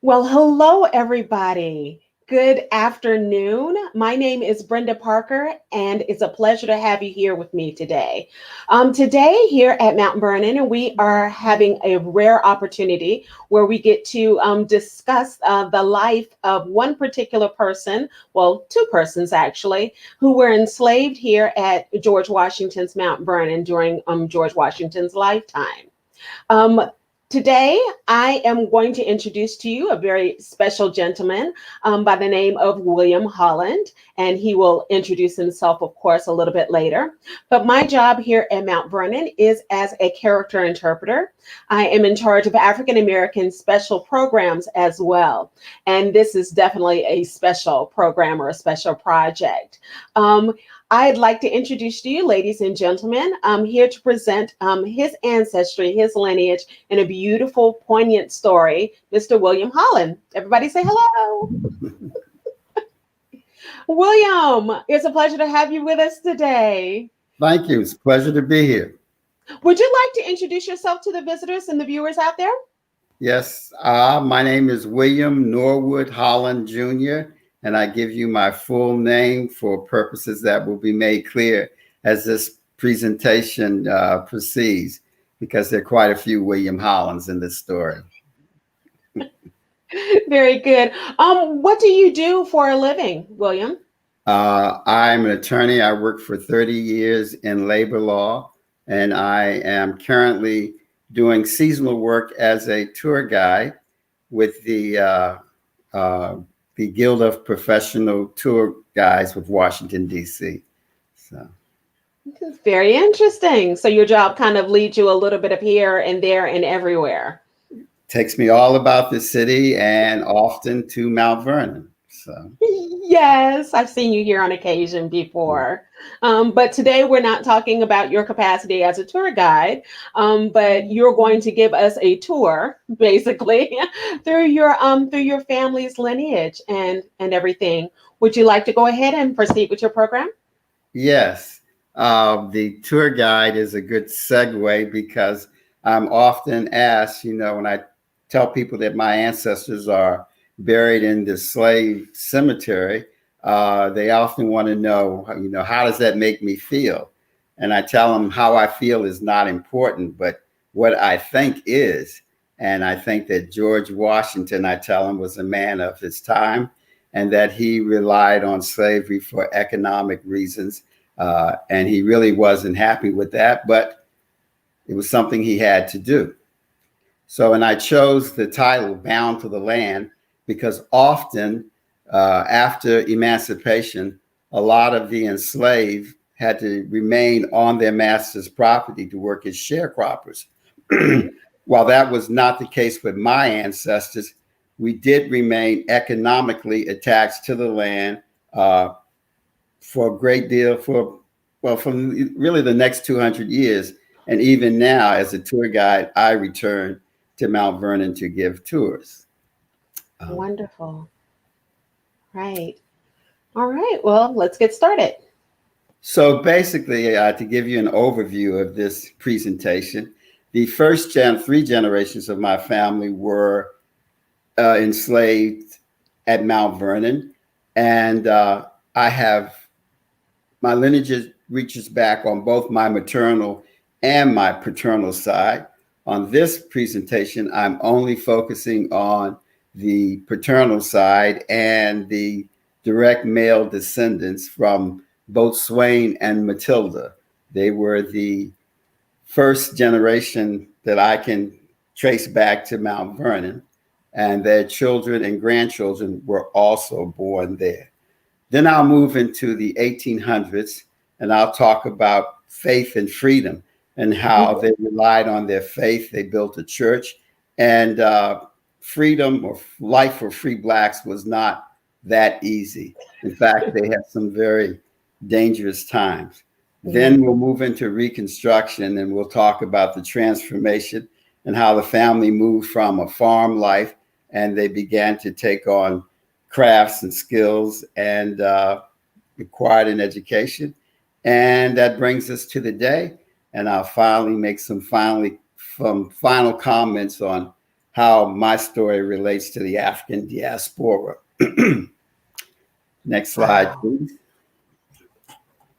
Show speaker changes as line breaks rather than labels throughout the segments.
Well, hello, everybody. Good afternoon. My name is Brenda Parker, and it's a pleasure to have you here with me today. Today, here at Mount Vernon, we are having a rare opportunity where we get to discuss the life of one particular person, well, two persons actually, who were enslaved here at George Washington's Mount Vernon during George Washington's lifetime. Um, Today, I am going to introduce to you a very special gentleman by the name of William Holland, and he will introduce himself, of course, a little bit later. But my job here at Mount Vernon is as a character interpreter. I am in charge of African American special programs as well. And this is definitely a special program or a special project. I'd like to introduce to you, ladies and gentlemen, here to present his ancestry, his lineage, and a beautiful, poignant story, Mr. William Holland. Everybody say hello. William, it's a pleasure to have you with us today.
Thank you. It's a pleasure to be here.
Would you like to introduce yourself to the visitors and the viewers out there?
Yes, my name is William Norwood Holland Jr., and I give you my full name for purposes that will be made clear as this presentation proceeds, because there are quite a few William Hollands in this story.
Very good. What do you do for a living, William?
I'm an attorney. I worked for 30 years in labor law, and I am currently doing seasonal work as a tour guide with the Guild of Professional Tour Guides with Washington, D.C. So.
This is very interesting. So your job kind of leads you a little bit of here and there and everywhere.
Takes me all about the city and often to Mount Vernon. So.
Yes, I've seen you here on occasion before. But today we're not talking about your capacity as a tour guide, but you're going to give us a tour, basically, through your family's lineage and everything. Would you like to go ahead and proceed with your program?
Yes, the tour guide is a good segue because I'm often asked, when I tell people that my ancestors are buried in the slave cemetery, they often want to know, how does that make me feel? And I tell them how I feel is not important, but what I think is. And I think that George Washington, I tell them, was a man of his time, and that he relied on slavery for economic reasons. And he really wasn't happy with that, but it was something he had to do. So, and I chose the title Bound to the Land because often after emancipation, a lot of the enslaved had to remain on their master's property to work as sharecroppers. While that was not the case with my ancestors, we did remain economically attached to the land for a great deal from really the next 200 years. And even now, as a tour guide, I return to Mount Vernon to give tours.
Wonderful. Right. All right. Well, let's get started.
So basically, to give you an overview of this presentation, the first three generations of my family were enslaved at Mount Vernon. And I have, my lineage reaches back on both my maternal and my paternal side. On this presentation, I'm only focusing on the paternal side and the direct male descendants from both Swain and Matilda. They were the first generation that I can trace back to Mount Vernon, and their children and grandchildren were also born there. Then I'll move into the 1800s, and I'll talk about faith and freedom and how they relied on their faith. They built a church, and freedom or life for free blacks was not that easy. In fact, they had some very dangerous times. Then we'll move into Reconstruction, and we'll talk about the transformation and how the family moved from a farm life and they began to take on crafts and skills and acquired an education. And that brings us to the day. And I'll finally make some final comments on how my story relates to the African diaspora. Next slide,
Wow.
please.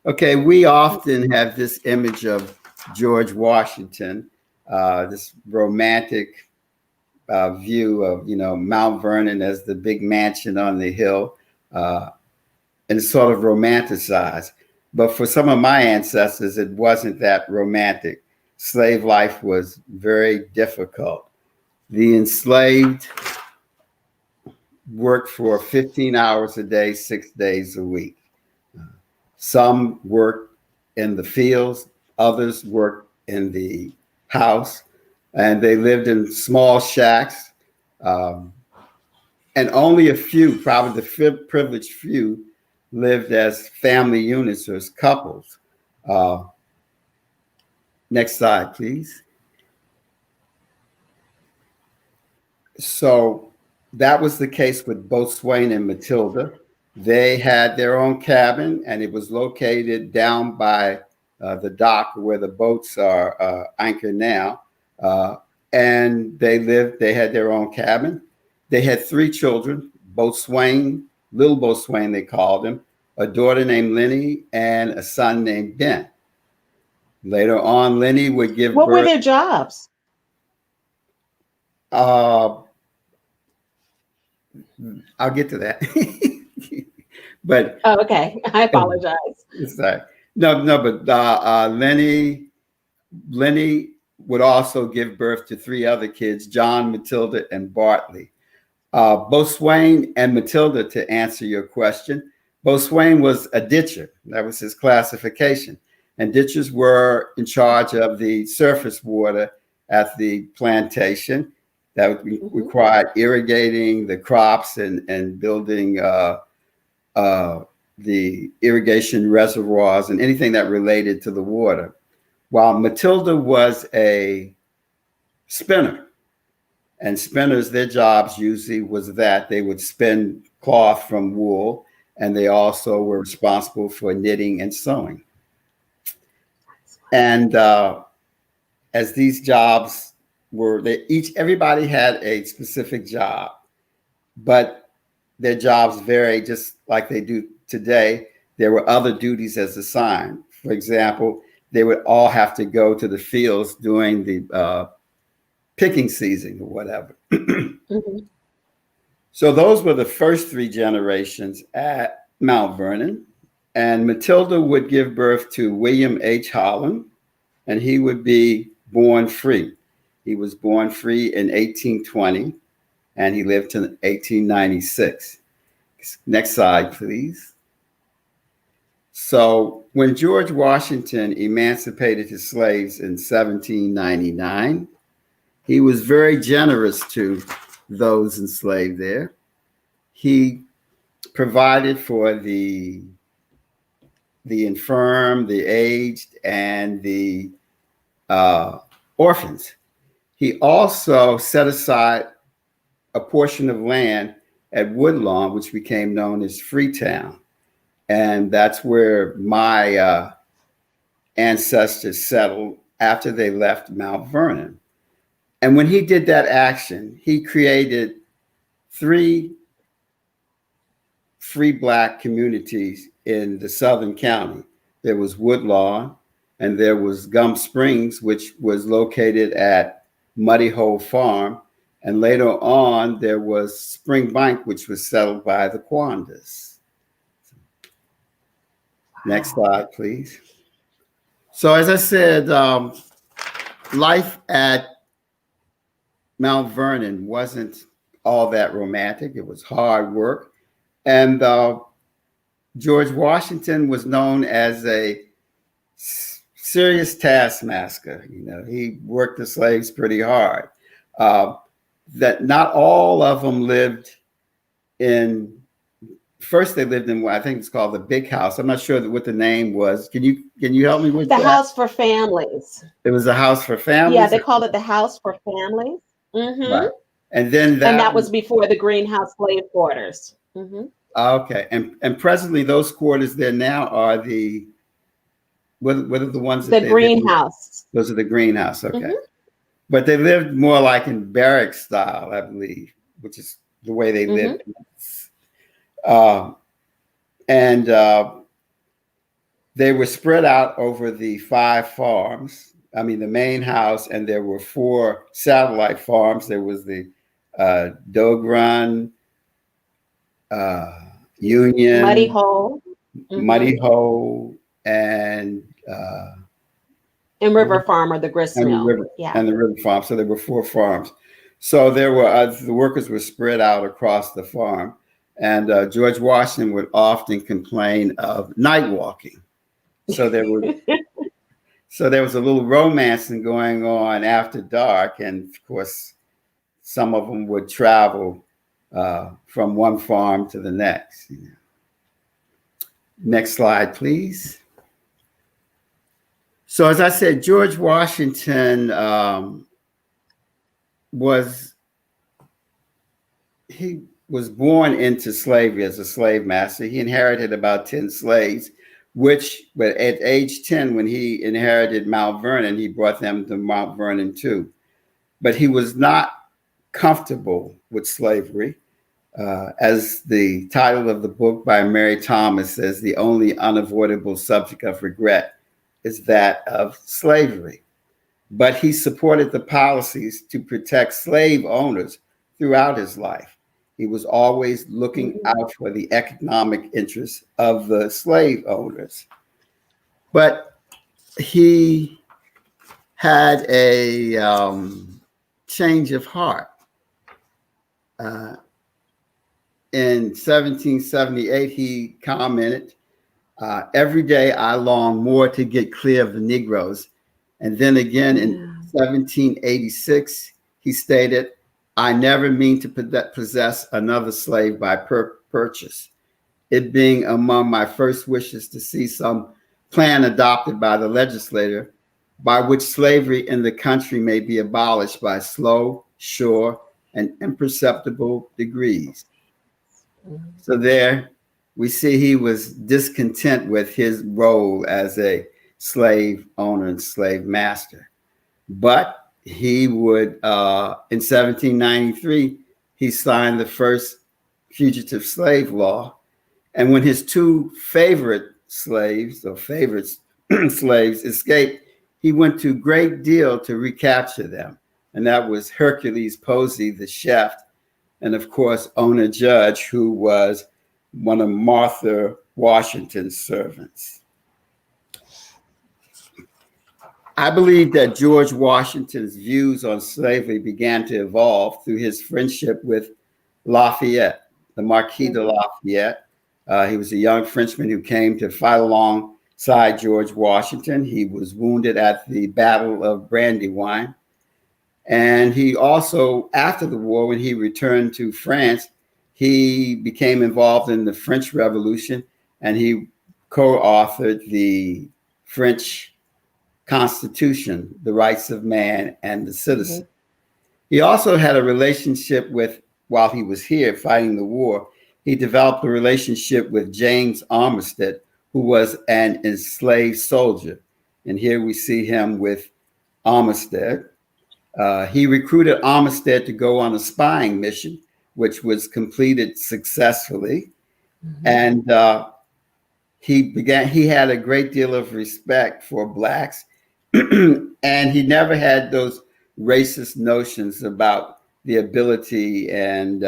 Okay, we often have this image of George Washington, this romantic view of, Mount Vernon as the big mansion on the hill, and sort of romanticized. But for some of my ancestors, it wasn't that romantic. Slave life was very difficult. The enslaved worked for 15 hours a day, 6 days a week. Some worked in the fields, others worked in the house, and they lived in small shacks. And only a few, probably the privileged few, lived as family units or as couples. Next slide, please. So that was the case with Boatswain and Matilda. They had their own cabin, and it was located down by the dock where the boats are anchored now. And they had their own cabin. They had 3 children, Boatswain, little Boatswain, they called him, a daughter named Lenny, and a son named Ben. Later on, Lenny would give birth.
What were their jobs?
I'll get to that. But
oh, okay. I apologize.
Sorry. No, but Lenny would also give birth to 3 other kids, John, Matilda, and Bartley. Boatswain and Matilda, to answer your question, Boatswain was a ditcher. That was his classification. And ditchers were in charge of the surface water at the plantation. That required irrigating the crops and building the irrigation reservoirs and anything that related to the water. While Matilda was a spinner. And spinners, their jobs usually was that they would spin cloth from wool, and they also were responsible for knitting and sewing. And as these jobs were, everybody had a specific job, but their jobs varied just like they do today. There were other duties as assigned. For example, they would all have to go to the fields during the picking season or whatever. So those were the first 3 generations at Mount Vernon. And Matilda would give birth to William H Holland, and he would be born free. He was born free in 1820, and he lived to 1896. Next slide, please. So when George Washington emancipated his slaves in 1799, he was very generous to those enslaved there. He provided for the infirm, the aged, and the orphans. He also set aside a portion of land at Woodlawn, which became known as Freetown. And that's where my ancestors settled after they left Mount Vernon. And when he did that action, he created 3 free Black communities in the southern county. There was Woodlawn, and there was Gum Springs, which was located at Muddy Hole Farm. And later on, there was Spring Bank, which was settled by the Quandas. Next slide, please. So as I said, life at Mount Vernon wasn't all that romantic. It was hard work. And George Washington was known as a serious taskmaster. He worked the slaves pretty hard. That not all of them lived in, first they lived in what I think it's called the Big House. I'm not sure what the name was. Can you help me with
the
that?
House for Families.
It was a house for families?
Yeah, they called it the House for Families.
Right. And then
that was before the greenhouse slave quarters.
Okay. And presently those quarters there now are what are the ones that
the greenhouse.
Those are the greenhouse. Okay. but they lived more like in barrack style, I believe, which is the way they lived. Uh, and they were spread out over the 5 farms. I mean, the main house, and there were 4 satellite farms. There was the Dog Run, Union,
Muddy Hole,
Muddy Hole, and
River Farm, or the grist mill.
And the river farm. So there were 4 farms. So there were the workers were spread out across the farm, and George Washington would often complain of night walking. So there was a little romancing going on after dark, and of course, some of them would travel from one farm to the next. Next slide, please. So as I said, George Washington was born into slavery as a slave master. He inherited about 10 slaves, but at age 10, when he inherited Mount Vernon, he brought them to Mount Vernon too. But he was not comfortable with slavery. As the title of the book by Mary Thomas says, the only unavoidable subject of regret is that of slavery. But he supported the policies to protect slave owners throughout his life. He was always looking out for the economic interests of the slave owners. But he had a change of heart. In 1778, he commented, every day I long more to get clear of the Negroes. And then again in 1786, he stated, I never mean to possess another slave by purchase, it being among my first wishes to see some plan adopted by the legislature by which slavery in the country may be abolished by slow, sure, and imperceptible degrees. So there we see he was discontent with his role as a slave owner and slave master. But he would, in 1793, he signed the first fugitive slave law. And when his 2 favorite slaves escaped, he went to great deal to recapture them. And that was Hercules Posey, the chef, and of course, Ona Judge, who was one of Martha Washington's servants. I believe that George Washington's views on slavery began to evolve through his friendship with Lafayette, the Marquis de Lafayette. He was a young Frenchman who came to fight alongside George Washington. He was wounded at the Battle of Brandywine. And he also, after the war, when he returned to France, he became involved in the French Revolution, and he co-authored the French Constitution, the rights of man and the citizen. He also had a relationship while he was here fighting the war, he developed a relationship with James Armistead, who was an enslaved soldier. And here we see him with Armistead. He recruited Armistead to go on a spying mission, which was completed successfully. And he had a great deal of respect for Blacks. And he never had those racist notions about the ability and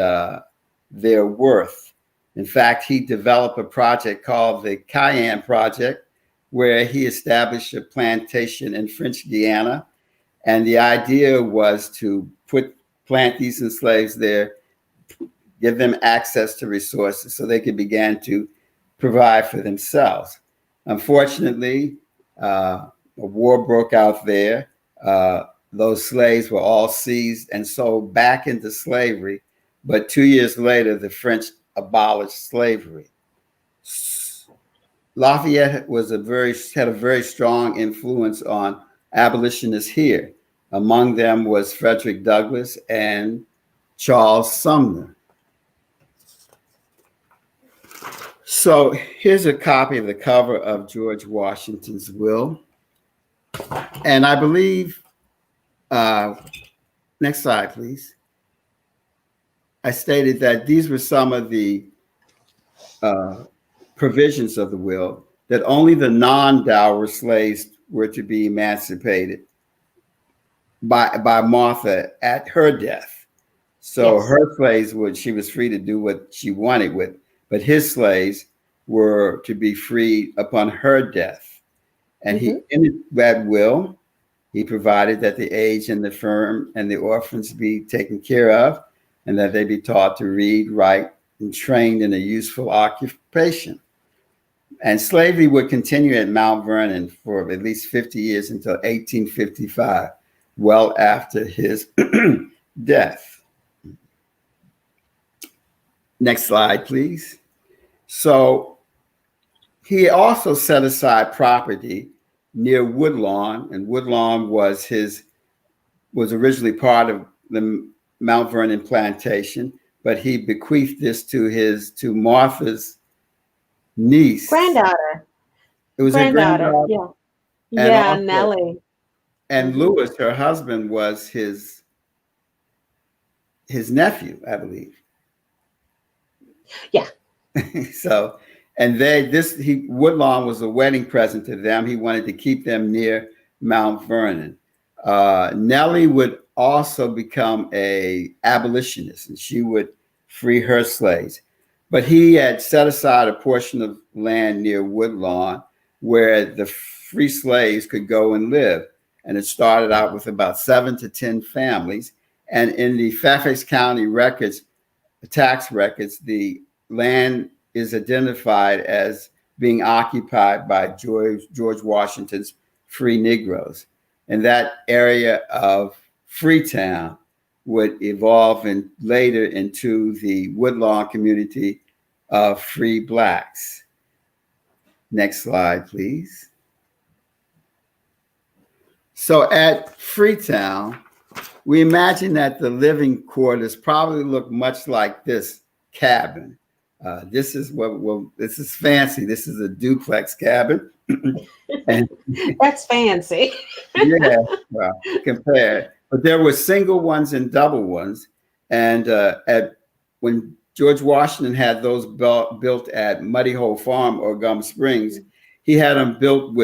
their worth. In fact, he developed a project called the Cayenne Project, where he established a plantation in French Guiana. And the idea was to plant these enslaved there, give them access to resources so they could begin to provide for themselves. Unfortunately, a war broke out there. Those slaves were all seized and sold back into slavery. But 2 years later, the French abolished slavery. Lafayette had a very strong influence on abolitionists here. Among them was Frederick Douglass and Charles Sumner. So here's a copy of the cover of George Washington's will. And I believe uh, next slide, please. I stated that these were some of the provisions of the will, that only the non-dower slaves were to be emancipated by Martha at her death. So
Yes.
her slaves she was free to do what she wanted with, but his slaves were to be freed upon her death. And he, in that will, he provided that the aged and the infirm and the orphans be taken care of, and that they be taught to read, write, and trained in a useful occupation. And slavery would continue at Mount Vernon for at least 50 years until 1855, well after his death. Next slide, please. So he also set aside property near Woodlawn, and Woodlawn was originally part of the Mount Vernon plantation, but he bequeathed this to Martha's niece.
Granddaughter.
It was a granddaughter.
Yeah.
And
Yeah,
also,
Nellie.
And Lewis, her husband, was his nephew, I believe.
Yeah.
So, and Woodlawn was a wedding present to them. He wanted to keep them near Mount Vernon. Nellie would also become a abolitionist, and she would free her slaves. But he had set aside a portion of land near Woodlawn where the free slaves could go and live. And it started out with about 7 to 10 families. And in the Fairfax County records, the tax records, the land is identified as being occupied by George Washington's free Negroes. And that area of Freetown would evolve later into the Woodlawn community of free Blacks. Next slide, please. So at Freetown, we imagine that the living quarters probably look much like this cabin. This is fancy. This is a duplex cabin. And
that's fancy.
Yeah, well, compared. But there were single ones and double ones. And when George Washington had those built at Muddy Hole Farm or Gum Springs, he had them built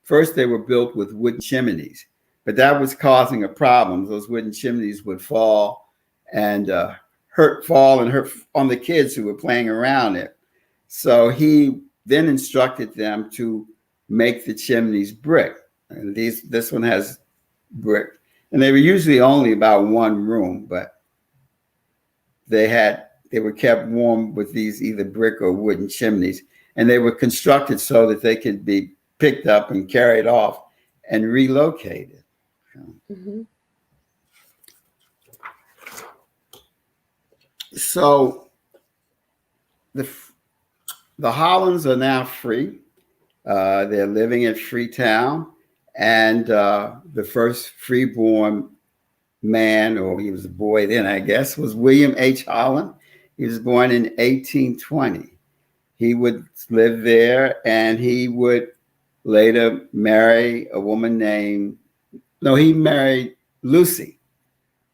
first they were built with wood chimneys, but that was causing a problem. Those wooden chimneys would fall and hurt on the kids who were playing around it. So he then instructed them to make the chimneys brick. And this one has brick. And they were usually only about one room, but they were kept warm with these either brick or wooden chimneys. And they were constructed so that they could be picked up and carried off and relocated.
Mm-hmm.
So the Hollands are now free. They're living in Freetown. And the first freeborn man, or he was a boy then, I guess, was William H Holland. He was born in 1820. He would live there, and he would later marry a woman he married Lucy,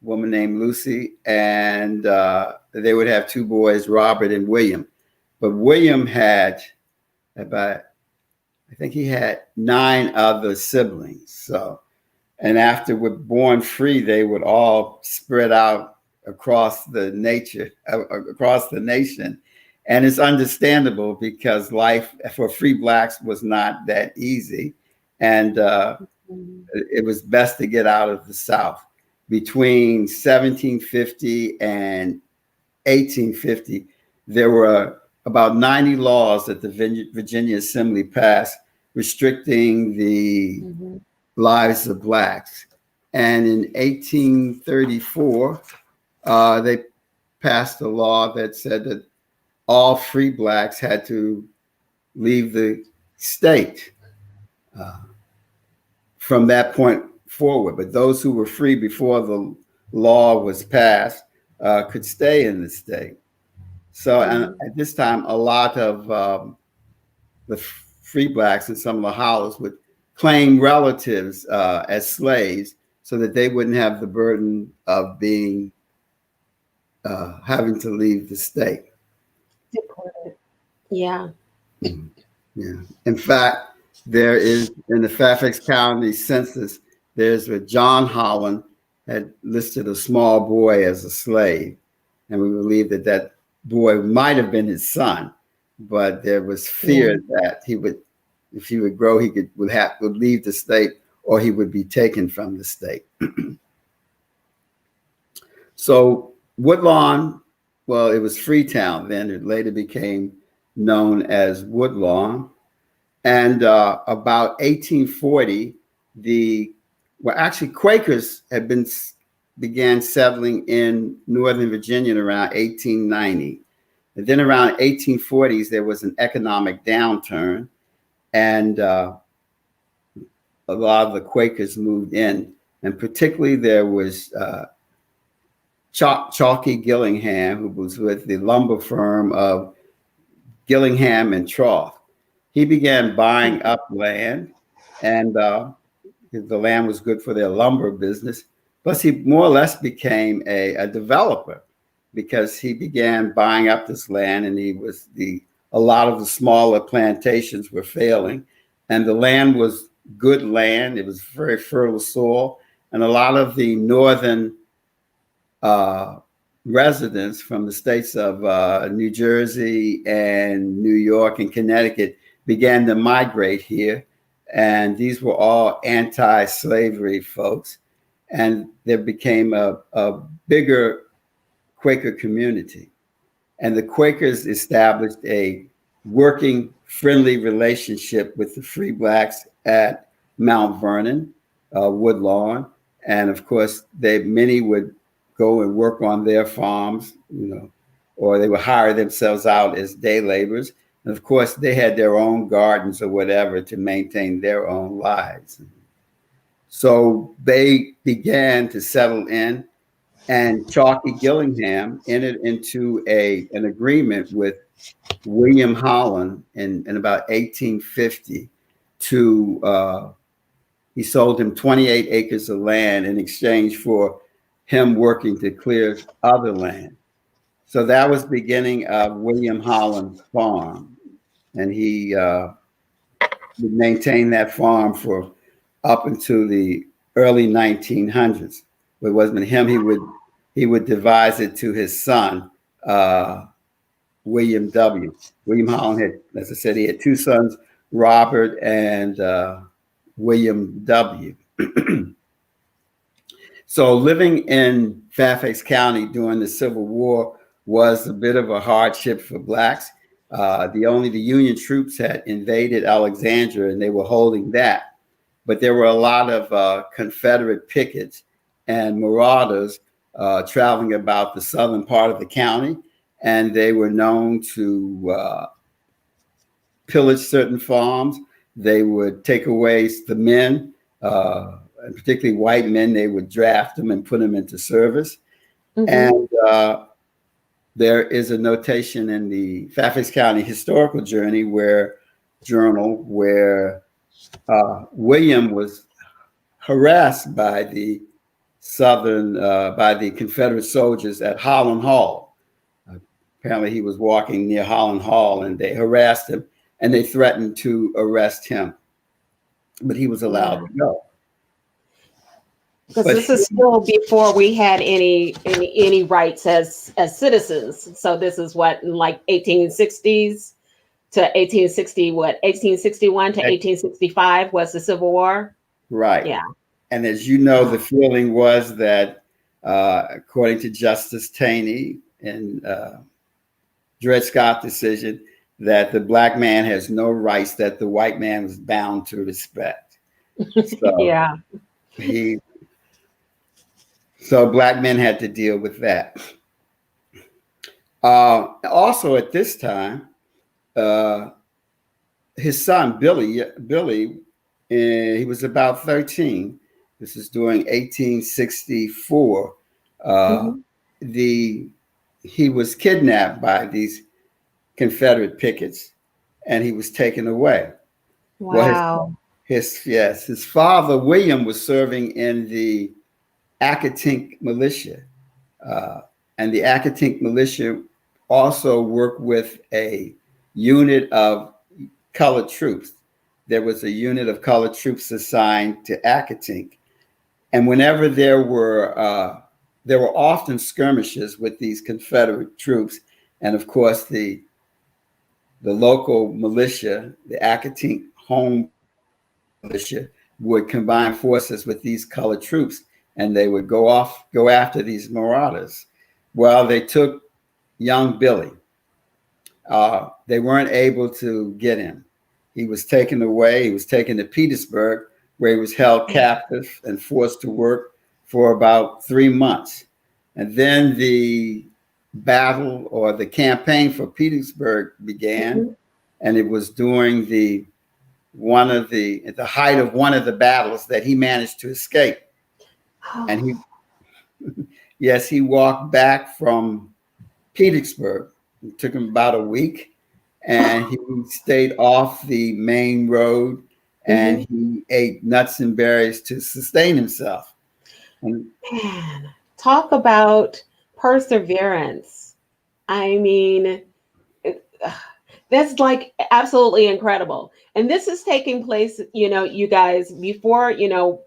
a woman named Lucy, and they would have two boys, Robert and William. But William had I think he had 9 other siblings. So, and after we're born free, they would all spread out across the nation. And it's understandable because life for free Blacks was not that easy. And it was best to get out of the South. Between 1750 and 1850, there were about 90 laws that the Virginia Assembly passed restricting the lives of Blacks. And in 1834, they passed a law that said that all free Blacks had to leave the state from that point forward. But those who were free before the law was passed could stay in the state. So and at this time, a lot of the free Blacks and some of the Hollands would claim relatives as slaves so that they wouldn't have the burden of being having to leave the state.
Yeah.
Yeah. In fact, there is in the Fairfax County census, there's where John Holland had listed a small boy as a slave. And we believe that that boy might have been his son, but there was fear that he would, if he would grow, he would leave the state or he would be taken from the state. So Woodlawn, well, it was Freetown then. It later became known as Woodlawn. And about 1840, actually Quakers had began settling in Northern Virginia around 1890. And then around 1840s, there was an economic downturn, and a lot of the Quakers moved in. And particularly there was Chalky Gillingham, who was with the lumber firm of Gillingham and Trough. He began buying up land, and the land was good for their lumber business. Plus, he more or less became a developer because he began buying up this land, and a lot of the smaller plantations were failing, and the land was good land. It was very fertile soil, and a lot of the northern residents from the states of New Jersey and New York and Connecticut began to migrate here. And these were all anti-slavery folks. And there became a bigger Quaker community. And the Quakers established a working, friendly relationship with the free blacks at Mount Vernon, Woodlawn. And of course, many would go and work on their farms, or they would hire themselves out as day laborers. And of course, they had their own gardens or whatever to maintain their own lives. So they began to settle in, and Chalky Gillingham entered into an agreement with William Holland in about 1850 he sold him 28 acres of land in exchange for him working to clear other land. So that was the beginning of William Holland's farm. And he would maintain that farm for up until the early 1900s. But it wasn't him. He would devise it to his son, William W. William Holland had, as I said, he had two sons, Robert and William W. So living in Fairfax County during the Civil War was a bit of a hardship for blacks. The Union troops had invaded Alexandria, and they were holding that. But there were a lot of Confederate pickets and marauders traveling about the southern part of the county, and they were known to pillage certain farms. They would take away the men, and particularly white men. They would draft them and put them into service. Mm-hmm. And there is a notation in the Fairfax County Historical Journal where William was harassed by the Confederate soldiers at Holland Hall. Apparently he was walking near Holland Hall, and they harassed him, and they threatened to arrest him, but he was allowed to go.
Because this is still before we had any rights as citizens. So this is what, in like 1860s to 1861 to 1865 was the Civil War.
Right.
Yeah.
And as you know, the feeling was that, according to Justice Taney and Dred Scott decision, that the black man has no rights that the white man was bound to respect. So
yeah.
So black men had to deal with that. Also at this time, his son, Billy, he was about 13. This is during 1864. He was kidnapped by these Confederate pickets, and he was taken away.
Wow.
Well, his father, William, was serving in the Accotink militia. And the Accotink militia also worked with a unit of colored troops. There was a unit of colored troops assigned to Accotink. And whenever there were often skirmishes with these Confederate troops. And of course, the local militia, the Accotink Home militia, would combine forces with these colored troops, and they would go after these marauders. Well, they took young Billy. They weren't able to get him. He was taken away. He was taken to Petersburg, where he was held captive and forced to work for about 3 months. And then the battle or the campaign for Petersburg began, and it was during at the height of one of the battles that he managed to escape. Oh. And he walked back from Petersburg. It took him about a week, and he stayed off the main road, and he ate nuts and berries to sustain himself. And,
man, talk about perseverance. I mean, that's like absolutely incredible. And this is taking place, you guys, before the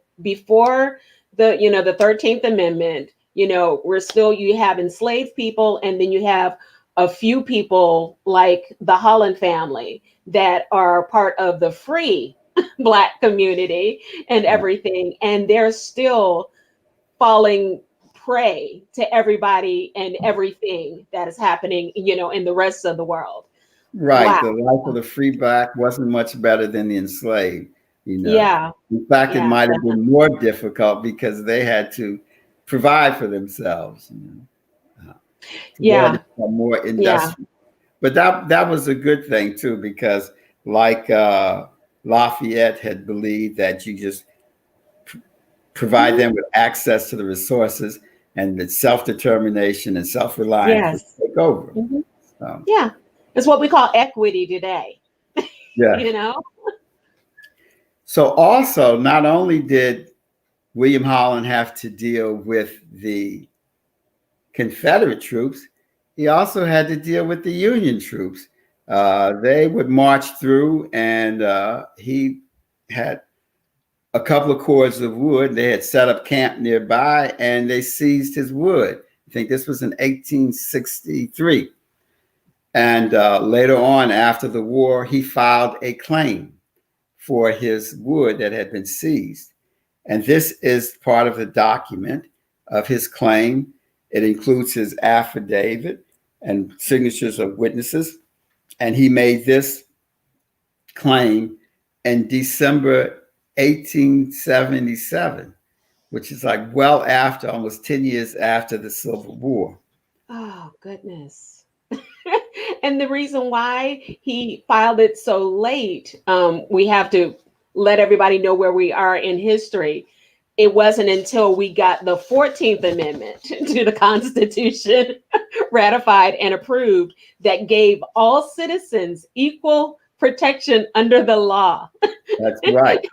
13th Amendment, you have enslaved people, and then you have a few people like the Holland family that are part of the free Black community and everything. And they're still falling prey to everybody and everything that is happening, in the rest of the world.
Right.
Wow.
The life of the free Black wasn't much better than the enslaved,
Yeah.
In fact, it might have been more difficult because they had to provide for themselves. More industrial. But that was a good thing too, because like Lafayette had believed that you just provide them with access to the resources, and that self-determination and self-reliance would take over.
It's what we call equity today.
So also, not only did William Holland have to deal with the Confederate troops, he also had to deal with the Union troops. They would march through, and he had a couple of cords of wood. They had set up camp nearby, and they seized his wood. I think this was in 1863. And later on, after the war, he filed a claim for his wood that had been seized. And this is part of the document of his claim. It includes his affidavit and signatures of witnesses. And he made this claim in December 1877, which is like well after, almost 10 years after the Civil War.
Oh, goodness. And the reason why he filed it so late, we have to let everybody know where we are in history. It wasn't until we got the 14th Amendment to the Constitution ratified and approved that gave all citizens equal protection under the law.
That's right.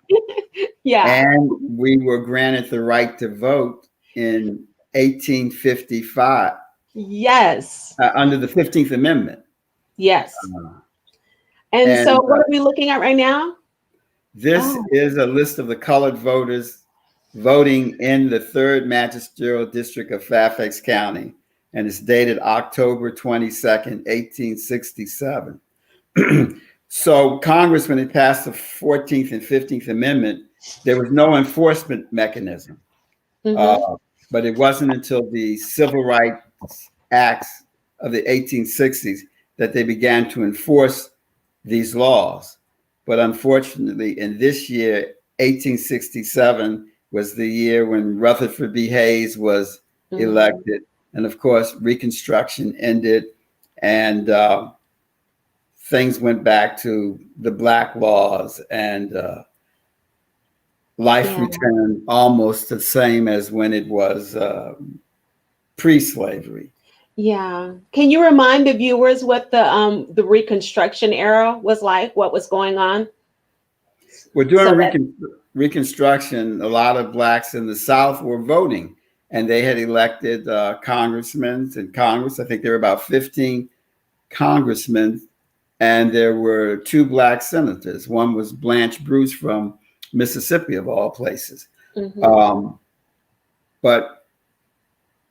Yeah.
And we were granted the right to vote in 1855.
Yes.
Under the 15th Amendment.
Yes. And so what are we looking at right now?
This is a list of the colored voters voting in the 3rd Magisterial District of Fairfax County, and it's dated October 22nd, 1867. So Congress, when it passed the 14th and 15th Amendment, there was no enforcement mechanism. But it wasn't until the Civil Rights Acts of the 1860s that they began to enforce these laws. But unfortunately, in this year, 1867 was the year when Rutherford B. Hayes was elected. And of course, Reconstruction ended, and things went back to the Black laws, and life returned almost the same as when it was pre-slavery.
Yeah. Can you remind the viewers what the Reconstruction era was like? What was going on?
Well, during Reconstruction, a lot of Blacks in the South were voting. and they had elected congressmen in Congress. I think there were about 15 congressmen, and there were 2 black senators. One was Blanche Bruce from Mississippi, of all places.
Mm-hmm.
But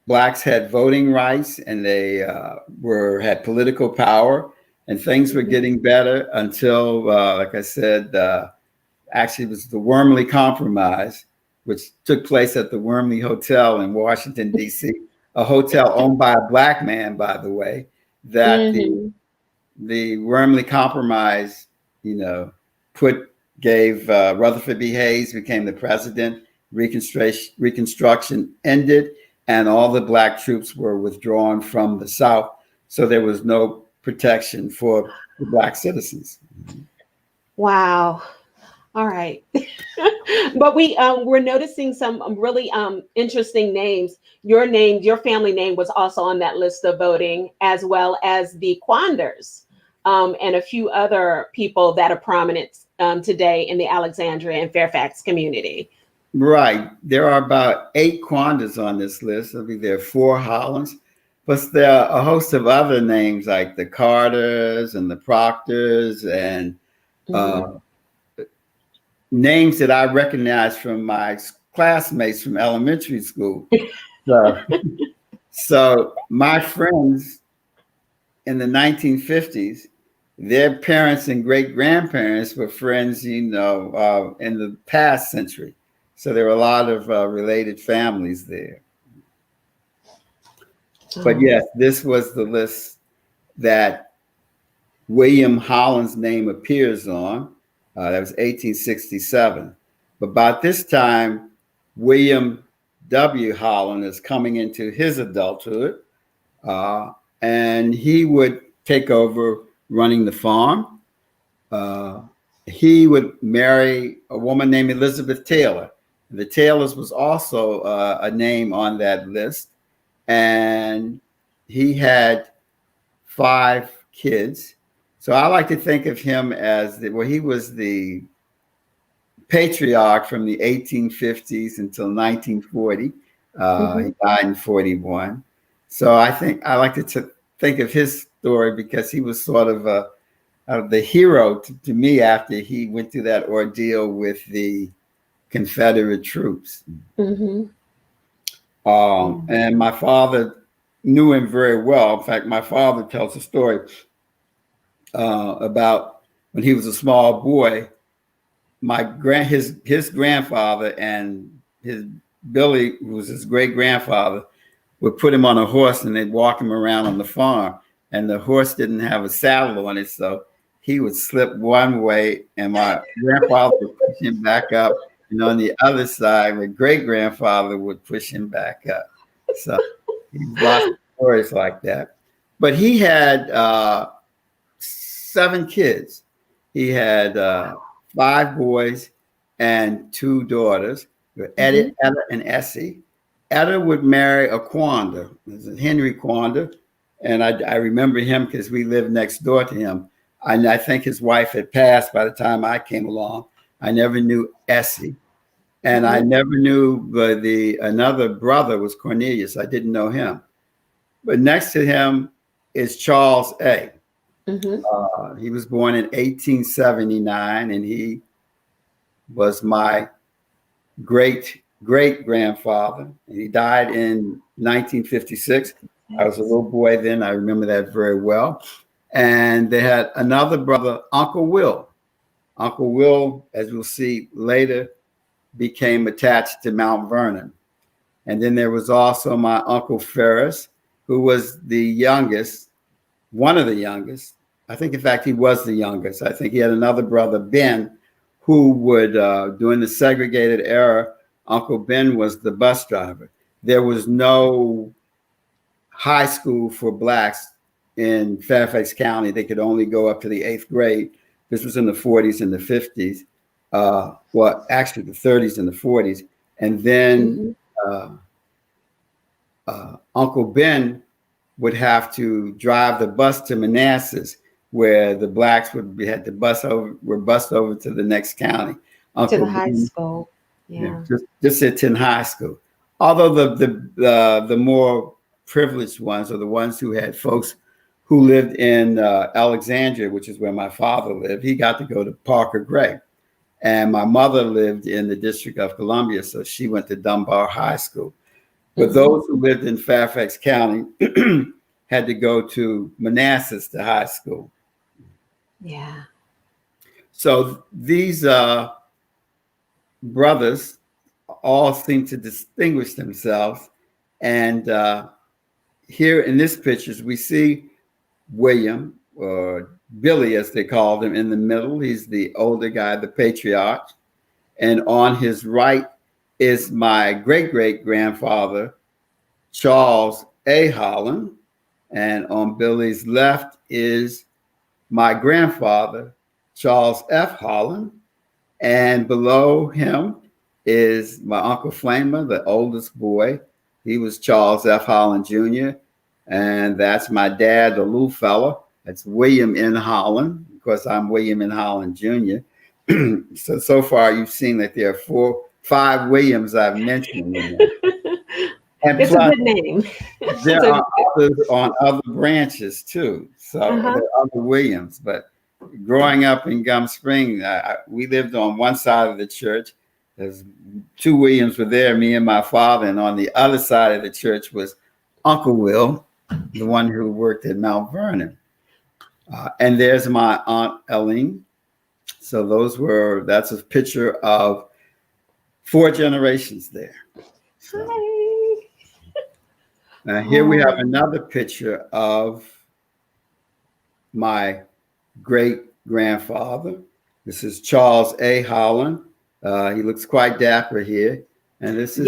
blacks had voting rights, and they had political power, and things were getting better until, like I said, actually it was the Wormley Compromise, which took place at the Wormley Hotel in Washington, D.C., a hotel owned by a black man, by the way, that the Wormley Compromise, gave Rutherford B. Hayes became the president. Reconstruction ended, and all the black troops were withdrawn from the South. So there was no protection for the black citizens.
Wow. All right. But we're noticing some really interesting names. Your name, your family name was also on that list of voting, as well as the Quanders, and a few other people that are prominent today in the Alexandria and Fairfax community.
Right. There are about 8 Quanders on this list. I think there are 4 Hollands. Plus, there are a host of other names like the Carters and the Proctors and names that I recognize from my classmates from elementary school. So my friends in the 1950s, their parents and great grandparents were friends, in the past century. So there were a lot of related families there. But yes, this was the list that William Holland's name appears on. That was 1867. But about this time, William W. Holland is coming into his adulthood, and he would take over running the farm. He would marry a woman named Elizabeth Taylor. The Taylors was also a name on that list. And he had 5 kids. So I like to think of him as he was the patriarch from the 1850s until 1940. He died in 41. So I like to think of his story because he was sort of the hero to me after he went through that ordeal with the Confederate troops. And my father knew him very well. In fact, my father tells a story about when he was a small boy. His grandfather and his Billy, who was his great grandfather, would put him on a horse and they'd walk him around on the farm. And the horse didn't have a saddle on it, so he would slip one way, and my grandfather would push him back up. And on the other side, my great grandfather would push him back up. So he's lots of stories like that. But he had 7 kids. He had 5 boys and 2 daughters, Etta and Essie. Etta would marry a Quander, Henry Quander, and I remember him because we lived next door to him. And I think his wife had passed by the time I came along. I never knew Essie. And I never knew another brother was Cornelius. I didn't know him. But next to him is Charles A. He was born in 1879, and he was my great-great-grandfather. And he died in 1956. I was a little boy then. I remember that very well. And they had another brother, Uncle Will. Uncle Will, as we'll see later, became attached to Mount Vernon. And then there was also my Uncle Ferris, who was the youngest, one of the youngest. I think, in fact, he was the youngest. I think he had another brother, Ben, who would, during the segregated era, Uncle Ben was the bus driver. There was no high school for blacks in Fairfax County. They could only go up to the 8th grade. This was in the 40s and the 50s. Well, actually the 30s and the 40s. And then Uncle Ben would have to drive the bus to Manassas, where the blacks were bused over to the next county.
To the high school. Yeah.
Just attend high school. although the more privileged ones, or the ones who had folks who lived in Alexandria, which is where my father lived, he got to go to Parker Gray. And my mother lived in the District of Columbia, so she went to Dunbar High School. But those who lived in Fairfax County had to go to Manassas to high school.
Yeah.
So these brothers all seem to distinguish themselves. And here in this pictures, we see William, or Billy, as they called him, in the middle. He's the older guy, the patriarch. And on his right is my great-great-grandfather, Charles A. Holland. And on Billy's left is my grandfather, Charles F. Holland. And below him is my Uncle Flamer, the oldest boy. He was Charles F. Holland Jr. And that's my dad, the little fella. That's William N. Holland. Of course, I'm William N. Holland Jr. So far, you've seen that there are 5 Williams I've mentioned. And
it's
plus,
a good name.
There are others on other branches too. So there are other Williams. But growing up in Gum Spring, we lived on one side of the church. There's 2 Williams were there, me and my father. And on the other side of the church was Uncle Will, the one who worked at Mount Vernon. And there's my Aunt Ellen. So that's a picture of 4 generations there. So.
Hi.
Now here we have another picture of my great-grandfather. This is Charles A. Holland. He looks quite dapper here. And this is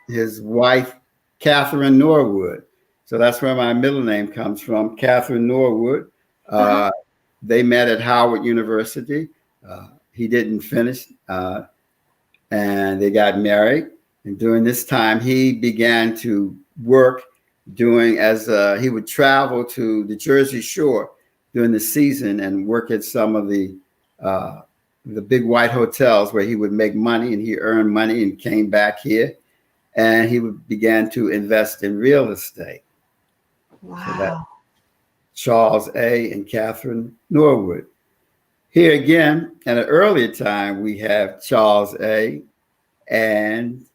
his wife, Catherine Norwood. So that's where my middle name comes from, Catherine Norwood. They met at Howard University. He didn't finish, and they got married. And during this time, he began to work he would travel to the Jersey Shore during the season and work at some of the big white hotels where he would make money, and he earned money and came back here, and he began to invest in real estate.
Wow.
So that Charles A. and Catherine Norwood. Here again, at an earlier time, we have Charles A. and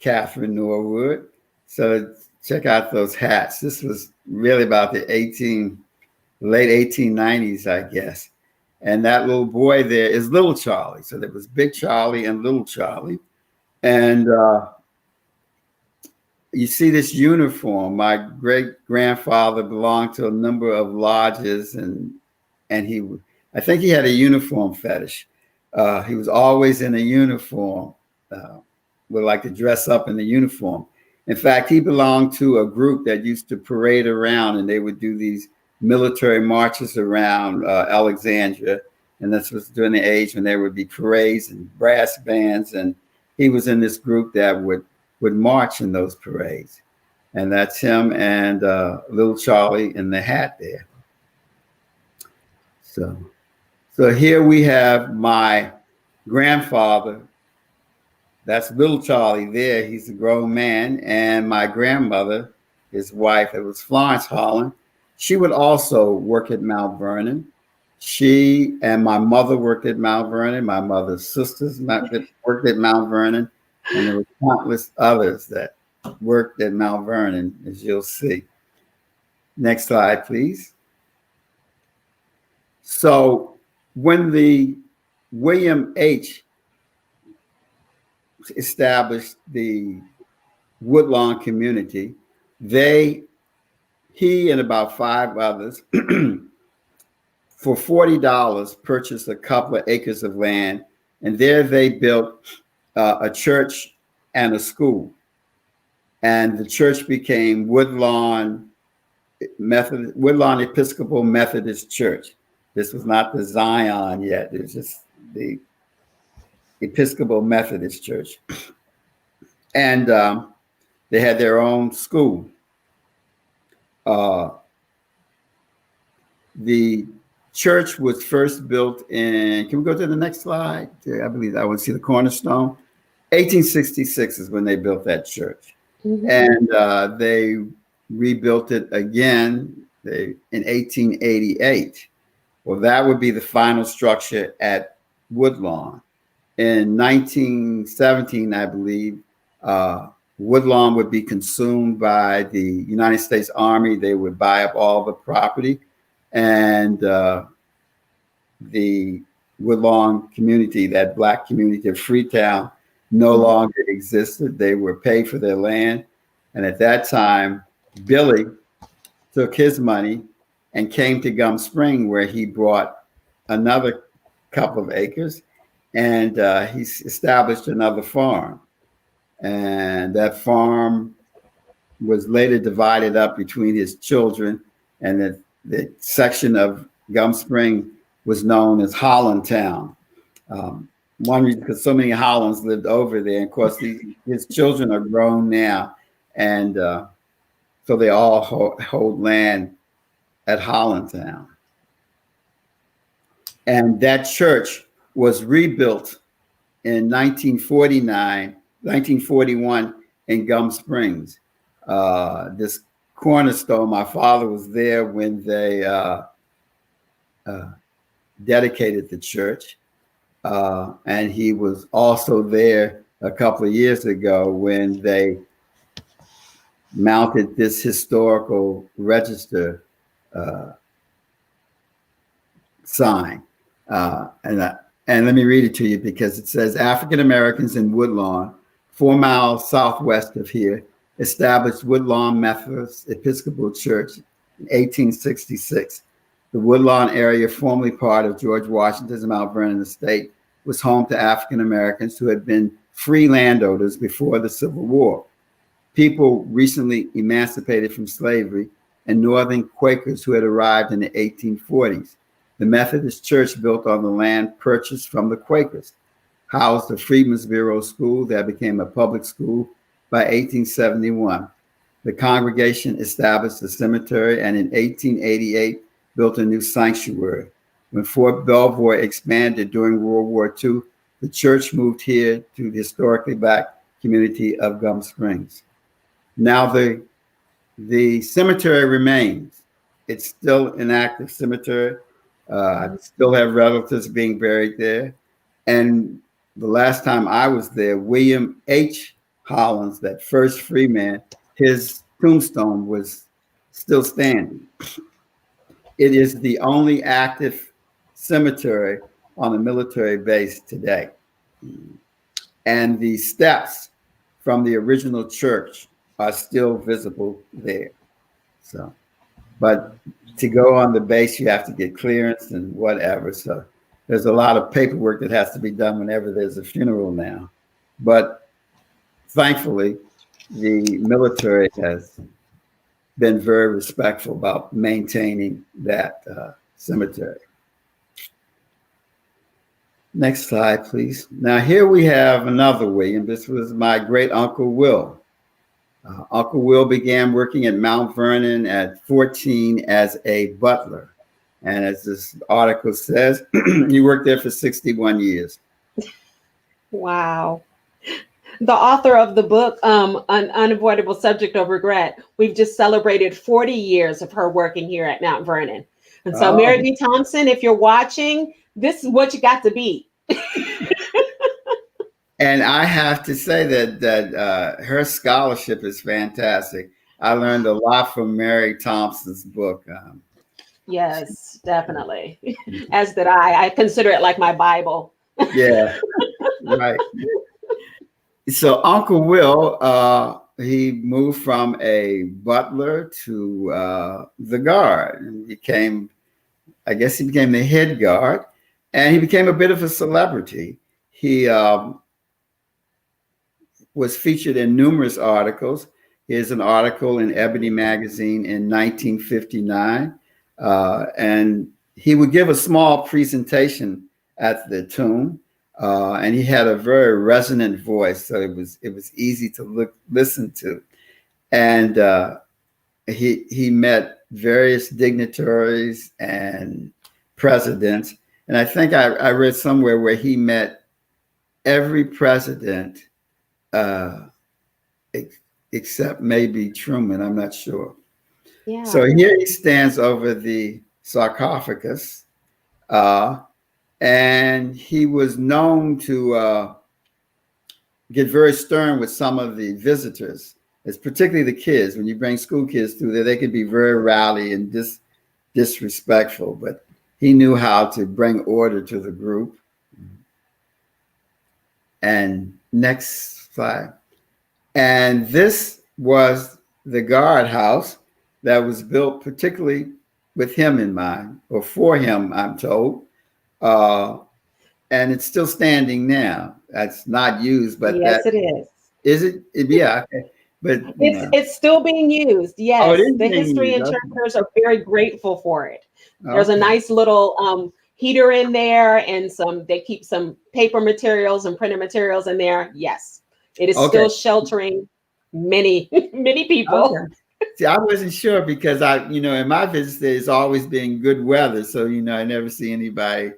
Catherine Norwood. So check out those hats. This was really about the late 1890s, I guess. And that little boy there is Little Charlie. So there was Big Charlie and Little Charlie. And you see this uniform. My great-grandfather belonged to a number of lodges, and I think he had a uniform fetish. He was always in a uniform. Would like to dress up in the uniform. In fact, he belonged to a group that used to parade around, and they would do these military marches around Alexandria. And this was during the age when there would be parades and brass bands. And he was in this group that would march in those parades. And that's him and Little Charlie in the hat there. So here we have my grandfather. That's Little Charlie there. He's a grown man. And my grandmother, his wife, it was Florence Holland. She would also work at Mount Vernon. She and my mother worked at Mount Vernon. My mother's sisters worked at Mount Vernon. And there were countless others that worked at Mount Vernon, as you'll see. Next slide, please. So when the William H. established the Woodlawn community, he and about 5 others for $40 purchased a couple of acres of land, and there they built a church and a school. And the church became Woodlawn Episcopal Methodist Church. This was not the Zion yet. It was just the Episcopal Methodist Church. And they had their own school. The church was first built in, can we go to the next slide? I believe I want to see the cornerstone. 1866 is when they built that church.
Mhm.
And they rebuilt it again in 1888. Well, that would be the final structure at Woodlawn. In 1917, I believe, Woodlawn would be consumed by the United States Army. They would buy up all the property, and the Woodlawn community, that Black community of Freetown, no longer existed. They were paid for their land. And at that time, Billy took his money and came to Gum Spring, where he bought another couple of acres, and he established another farm. And that farm was later divided up between his children, and the section of Gum Spring was known as Holland Town. One reason, because so many Hollands lived over there. And of course, his children are grown now. And so they all hold land at Holland Town. And that church was rebuilt in 1941 in Gum Springs. This cornerstone, my father was there when they dedicated the church. And he was also there a couple of years ago when they mounted this historical register sign. And let me read it to you, because it says, African Americans in Woodlawn, 4 miles southwest of here, established Woodlawn Methodist Episcopal Church in 1866. The Woodlawn area, formerly part of George Washington's Mount Vernon estate, was home to African Americans who had been free landowners before the Civil War. People recently emancipated from slavery, and Northern Quakers who had arrived in the 1840s. The Methodist Church, built on the land purchased from the Quakers, housed the Freedmen's Bureau School that became a public school by 1871. The congregation established a cemetery, and in 1888 built a new sanctuary. When Fort Belvoir expanded during World War II, the church moved here to the historically Black community of Gum Springs. Now the cemetery remains. It's still an active cemetery. I still have relatives being buried there. And the last time I was there, William H Holland, that first free man, his tombstone was still standing. It is the only active cemetery on a military base today. And the steps from the original church are still visible there. So, but to go on the base, you have to get clearance and whatever. So there's a lot of paperwork that has to be done whenever there's a funeral now. But thankfully, the military has been very respectful about maintaining that cemetery. Next slide, please. Now here we have another William. This was my great Uncle Will. Uncle Will began working at Mount Vernon at 14 as a butler. And as this article says, he worked there for 61 years.
Wow. The author of the book, An Unavoidable Subject of Regret, we've just celebrated 40 years of her working here at Mount Vernon. And so Mary B. Thompson, if you're watching, this is what you got to beat.
And I have to say that her scholarship is fantastic. I learned a lot from Mary Thompson's book.
Yes, definitely. As did I. I consider it like my Bible.
Yeah, right. So Uncle Will, he moved from a butler to the guard, and became the head guard, and he became a bit of a celebrity. He was featured in numerous articles. Here's an article in Ebony magazine in 1959, and he would give a small presentation at the tomb. And he had a very resonant voice, so it was easy to listen to. And he met various dignitaries and presidents. And I think I read somewhere where he met every president uh, except maybe Truman. I'm not sure. So
Yeah.
here he stands over the sarcophagus, uh, and he was known to get very stern with some of the visitors. It's particularly the kids. When you bring school kids through there, they can be very rowdy and disrespectful, but he knew how to bring order to the group. And next slide. And this was the guardhouse that was built particularly with him in mind, or for him, I'm told. Uh, and it's still standing now. That's not used, but that
Yes, it is.
is it. Yeah, okay. But you know,
It's still being used.
oh, it
Yes,
is
the
being
history
used.
interpreters are very grateful for it. There's a
Okay.
nice little heater in there, and they keep some paper materials and printed materials in there. Yes, it is
Okay.
still sheltering many many people.
Okay. See, I wasn't sure because in my visits, there's always been good weather. So, I never see anybody.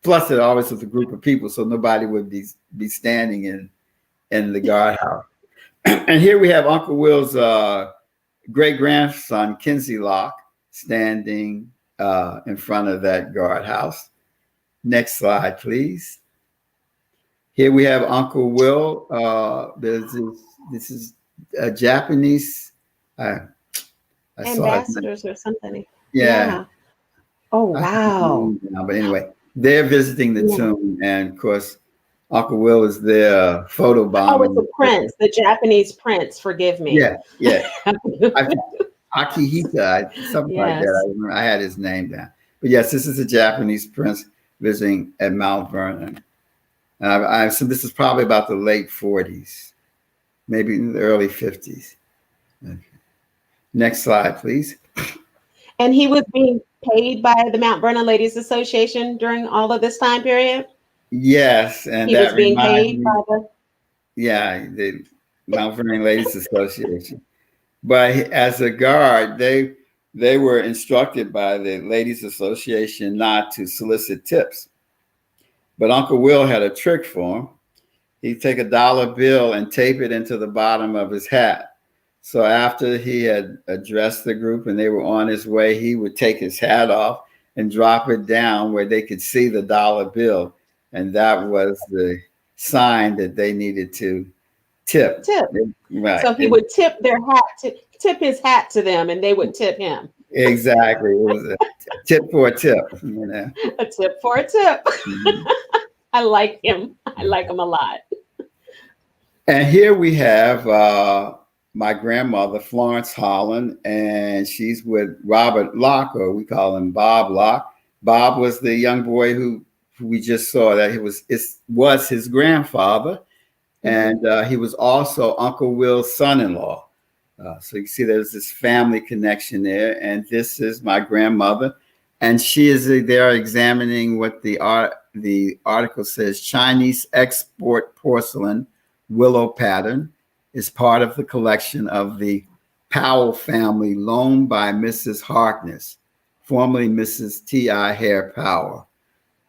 Plus, it always was a group of people. So nobody would be standing in the guardhouse. And here we have Uncle Will's great grandson, Kinsey Locke, standing in front of that guardhouse. Next slide, please. Here we have Uncle Will. This is a Japanese. I saw it.
Ambassadors or something.
Yeah.
Yeah. Oh wow.
But anyway, they're visiting the
Yeah.
tomb, and of course, Uncle Will is there
Oh, it's
photobombing.
a prince, the Japanese prince. Forgive me.
Yeah, yeah. Akihita, something like
Yes.
that. I remember I had his name down. But yes, this is a Japanese prince visiting at Mount Vernon. So this is probably about the late 40s, maybe in the early 50s. Okay. Next slide, please.
And he was being paid by the Mount Vernon Ladies Association during all of this time period.
Yes, and
He was
that
being
reminds
paid
me,
by the.
the Mount Vernon Ladies Association. But as a guard, they were instructed by the Ladies Association not to solicit tips. But Uncle Will had a trick for him. He'd take a dollar bill and tape it into the bottom of his hat. So after he had addressed the group and they were on his way, he would take his hat off and drop it down where they could see the dollar bill. And that was the sign that they needed to tip. Right.
So he would tip tip his hat to them, and they would tip him.
Exactly. It was a tip for a tip.
A tip for a tip.
Mhm.
I like him. I like him a lot.
And here we have my grandmother, Florence Holland, and she's with Robert Locke, or we call him Bob Locke. Bob was the young boy who we just saw that it was his grandfather, and he was also Uncle Will's son-in-law. So you see there's this family connection there. And this is my grandmother, and she is there examining what the article says: Chinese export porcelain willow pattern is part of the collection of the Powell family loaned by Mrs. Harkness, formerly Mrs. T.I. Hare Powell.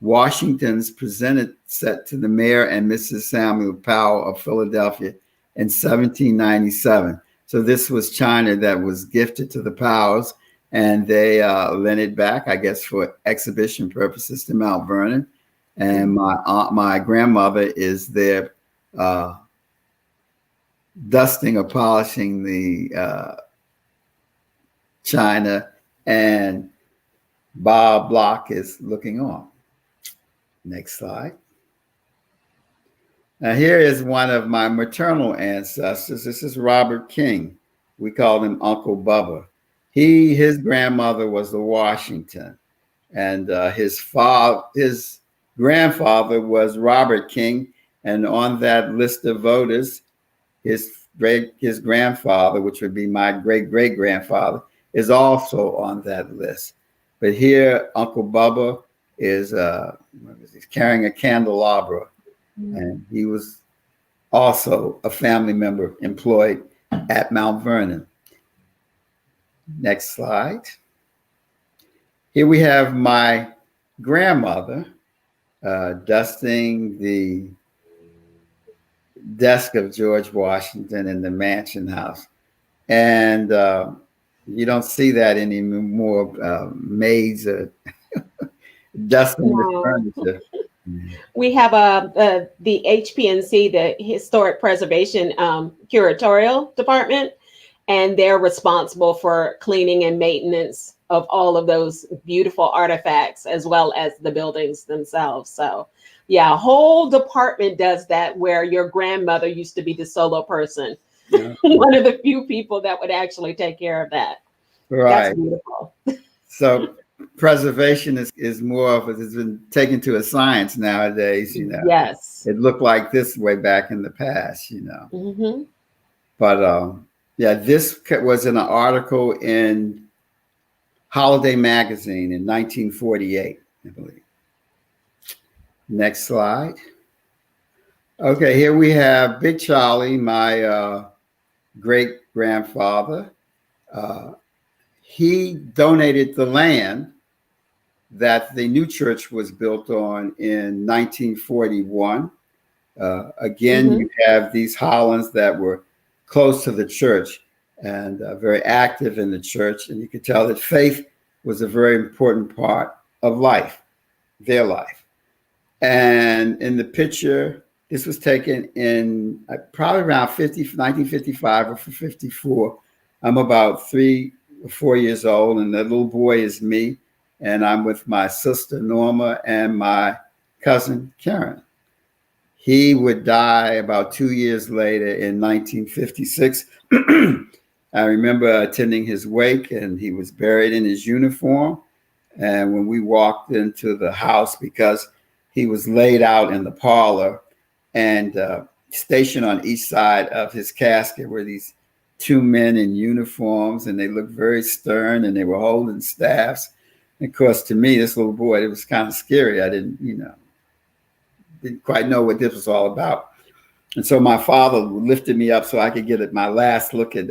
Washington's presented set to the mayor and Mrs. Samuel Powell of Philadelphia in 1797. So this was china that was gifted to the Powells, and they lent it back, I guess, for exhibition purposes to Mount Vernon. And my grandmother is there dusting or polishing the china, and Bob Locke is looking on. Next slide. Now here is one of my maternal ancestors. This is Robert King. We called him Uncle Bubba. His grandmother was the Washington, and his grandfather was Robert King. And on that list of voters, his grandfather, which would be my great grandfather, is also on that list. But here, Uncle Bubba is he's carrying a candelabra, and he was also a family member employed at Mount Vernon. Next slide. Here we have my grandmother dusting the desk of George Washington in the Mansion House. And you don't see that anymore. Maids are dusting the
No.
furniture.
We have the HPNC, the Historic Preservation Curatorial Department, and they're responsible for cleaning and maintenance of all of those beautiful artifacts as well as the buildings themselves. So yeah, a whole department does that, where your grandmother used to be the solo person.
Yeah.
One of the few people that would actually take care of that. That's
Right.
beautiful.
So preservation is more of it's been taken to a science nowadays, you know.
Yes.
It looked like this way back in the past, you know.
Mm-hmm.
But yeah, this was in an article in Holiday Magazine in 1948, I believe. Next slide. Okay, here we have Big Charlie, my great grandfather. He donated the land that the new church was built on in 1941. Again,
Mm-hmm.
you have these Hollands that were close to the church and very active in the church. And you could tell that faith was a very important part of life, their life. And in the picture, this was taken in probably around 1955 or 54. I'm about 3 or 4 years old, and the little boy is me. And I'm with my sister, Norma, and my cousin, Karen. He would die about 2 years later in 1956. I remember attending his wake, and he was buried in his uniform. And when we walked into the house, because he was laid out in the parlor, and stationed on each side of his casket were these two men in uniforms, and they looked very stern, and they were holding staffs. And of course, to me, this little boy, it was kind of scary. I didn't quite know what this was all about. And so my father lifted me up so I could get my last look at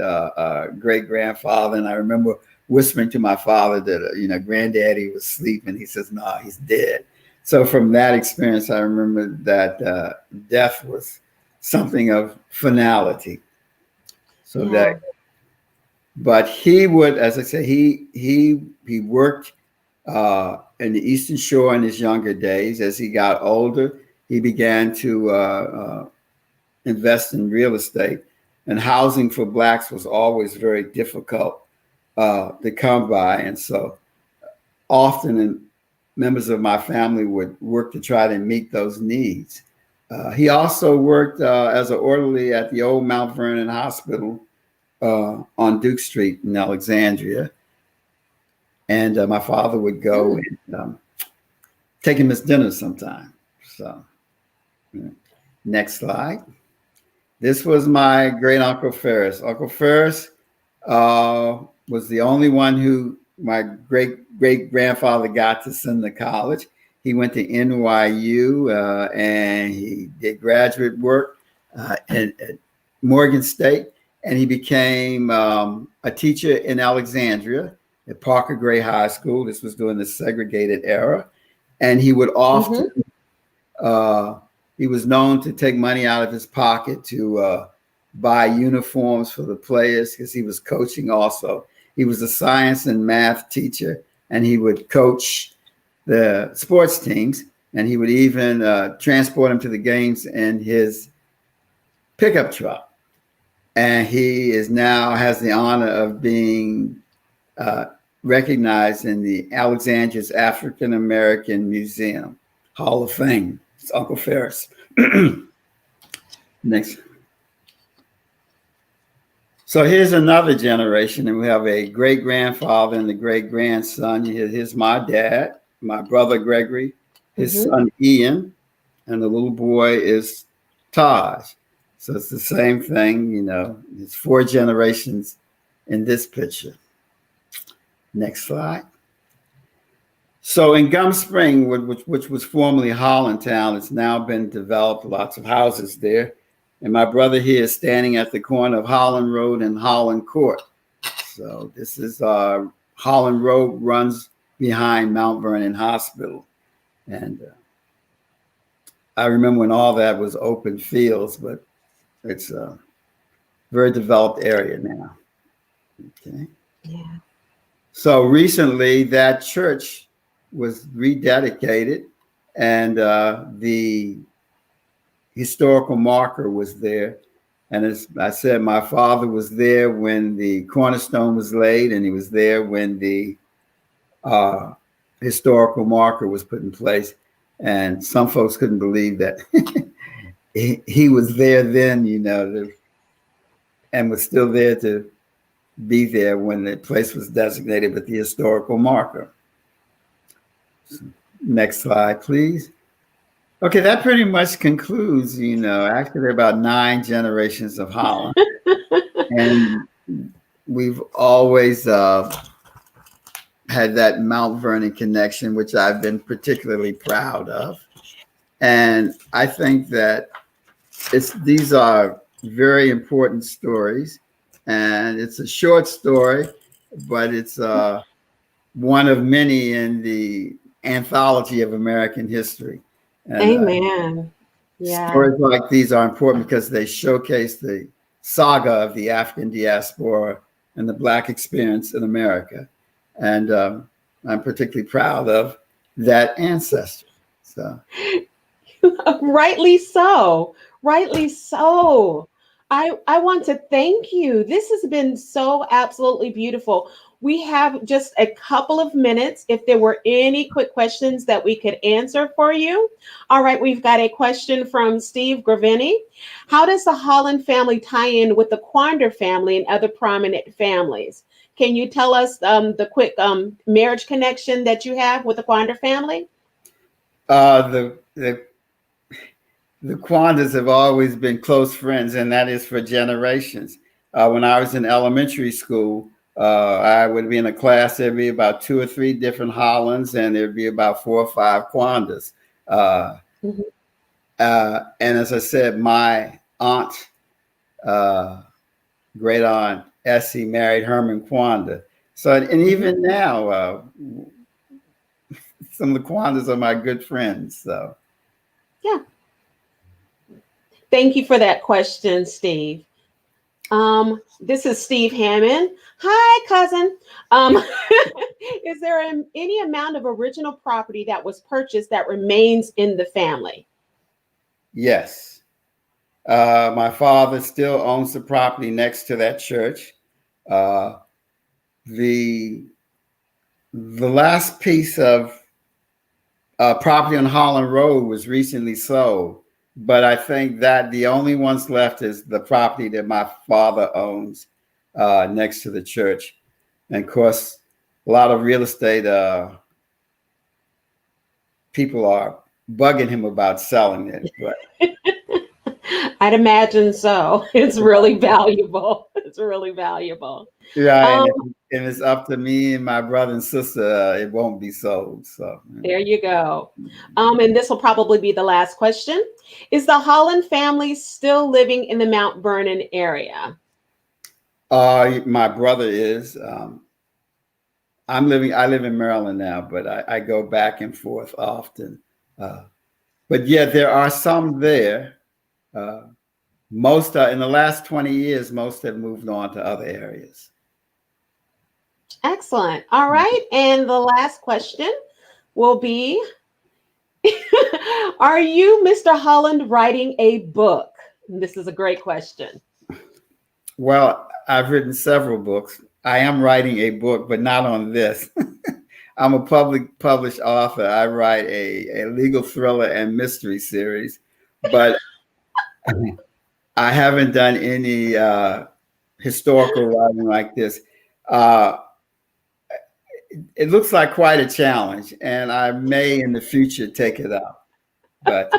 great grandfather. And I remember whispering to my father that, granddaddy was sleeping. He says, no, he's dead. So from that experience, I remember that death was something of finality. So
Yeah.
but he would, as I said, he worked in the Eastern Shore in his younger days. As he got older, he began to invest in real estate, and housing for Blacks was always very difficult to come by. And so often members of my family would work to try to meet those needs. He also worked as an orderly at the old Mount Vernon Hospital on Duke Street in Alexandria. And my father would go and take him his dinner sometime. So next slide. This was my great Uncle Ferris. Uncle Ferris was the only one who my great grandfather got to send to college. He went to NYU and he did graduate work at Morgan State, and he became a teacher in Alexandria at Parker Gray High School. This was during the segregated era, and he would often he was known to take money out of his pocket to buy uniforms for the players, because he was coaching also. He was a science and math teacher, and he would coach the sports teams, and he would even transport them to the games in his pickup truck. And he has the honor of being recognized in the Alexandria's African American Museum Hall of Fame. It's Uncle Ferris. Next. So here's another generation, and we have a great grandfather and a great grandson. Here's my dad, my brother Gregory, his son Ian, and the little boy is Taj. So it's the same thing, it's 4 generations in this picture. Next slide. So in Gum Spring, which was formerly Hollandtown, it's now been developed, lots of houses there. And my brother here is standing at the corner of Holland Road and Holland Court. So this is Holland Road runs behind Mount Vernon Hospital. And I remember when all that was open fields, but It's a very developed area now. Okay.
Yeah.
So recently, that church was rededicated, and the historical marker was there. And as I said, my father was there when the cornerstone was laid, and he was there when the historical marker was put in place. And some folks couldn't believe that he was there then, and was still there to be there when the place was designated with the historical marker. Next slide, please. Okay, that pretty much concludes, actually there are about 9 generations of Holland. And we've always had that Mount Vernon connection, which I've been particularly proud of. And I think that these are very important stories. And it's a short story, but it's one of many in the anthology of American history. And,
Amen. Yeah.
Stories like these are important because they showcase the saga of the African diaspora and the Black experience in America. And I'm particularly proud of that ancestry. So,
Rightly so. Rightly so. I want to thank you. This has been so absolutely beautiful. We have just a couple of minutes if there were any quick questions that we could answer for you. All right, we've got a question from Steve Gravini. How does the Holland family tie in with the Quander family and other prominent families? Can you tell us the quick marriage connection that you have with the Quander family?
The Quanders have always been close friends, and that is for generations. When I was in elementary school, I would be in a class, there'd be about 2 or 3 different Hollands, and there'd be about 4 or 5 Quanders. And as I said, my aunt, great aunt Essie, married Herman Quander. So, and even now, some of the Quanders are my good friends. So,
yeah. Thank you for that question, Steve. This is Steve Hammond. Hi, cousin. Is there any amount of original property that was purchased that remains in the family?
Yes. My father still owns the property next to that church. The last piece of property on Holland Road was recently sold, but I think that the only ones left is the property that my father owns next to the church. And of course, a lot of real estate people are bugging him about selling it, but
I'd imagine so. It's really valuable. It's really valuable.
yeah, and it's up to me and my brother and sister. It won't be sold. So
there you go. And this will probably be the last question. Is the Holland family still living in the Mount Vernon area?
My brother is. I live in Maryland now, but I go back and forth often. But yeah, there are some there. Most in the last 20 years, most have moved on to other areas.
Excellent. All right. And the last question will be, are you, Mr. Holland, writing a book? This is a great question.
Well, I've written several books. I am writing a book, but not on this. I'm a published author. I write a legal thriller and mystery series, but I haven't done any historical writing like this. It looks like quite a challenge, and I may in the future take it up. But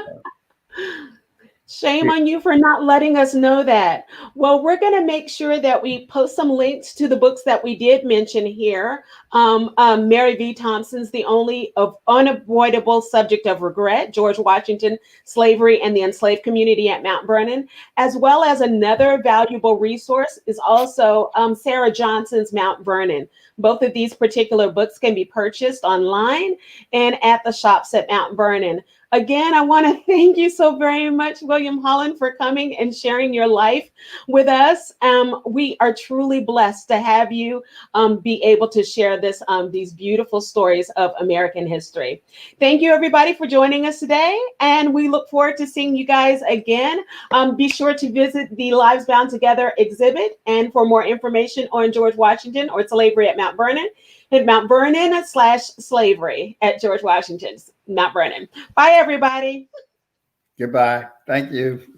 shame on you for not letting us know that. Well, we're going to make sure that we post some links to the books that we did mention here. Mary V. Thompson's The Only Unavoidable Subject of Regret, George Washington, Slavery and the Enslaved Community at Mount Vernon, as well as another valuable resource is also Sarah Johnson's Mount Vernon. Both of these particular books can be purchased online and at the shops at Mount Vernon. Again, I want to thank you so very much, William Holland, for coming and sharing your life with us. We are truly blessed to have you be able to share these beautiful stories of American history. Thank you, everybody, for joining us today, and we look forward to seeing you guys again. Be sure to visit the Lives Bound Together exhibit, and for more information on George Washington or slavery at Mount Vernon, hit Mount Vernon/slavery at George Washington's Mount Vernon. Bye, everybody.
Goodbye. Thank you.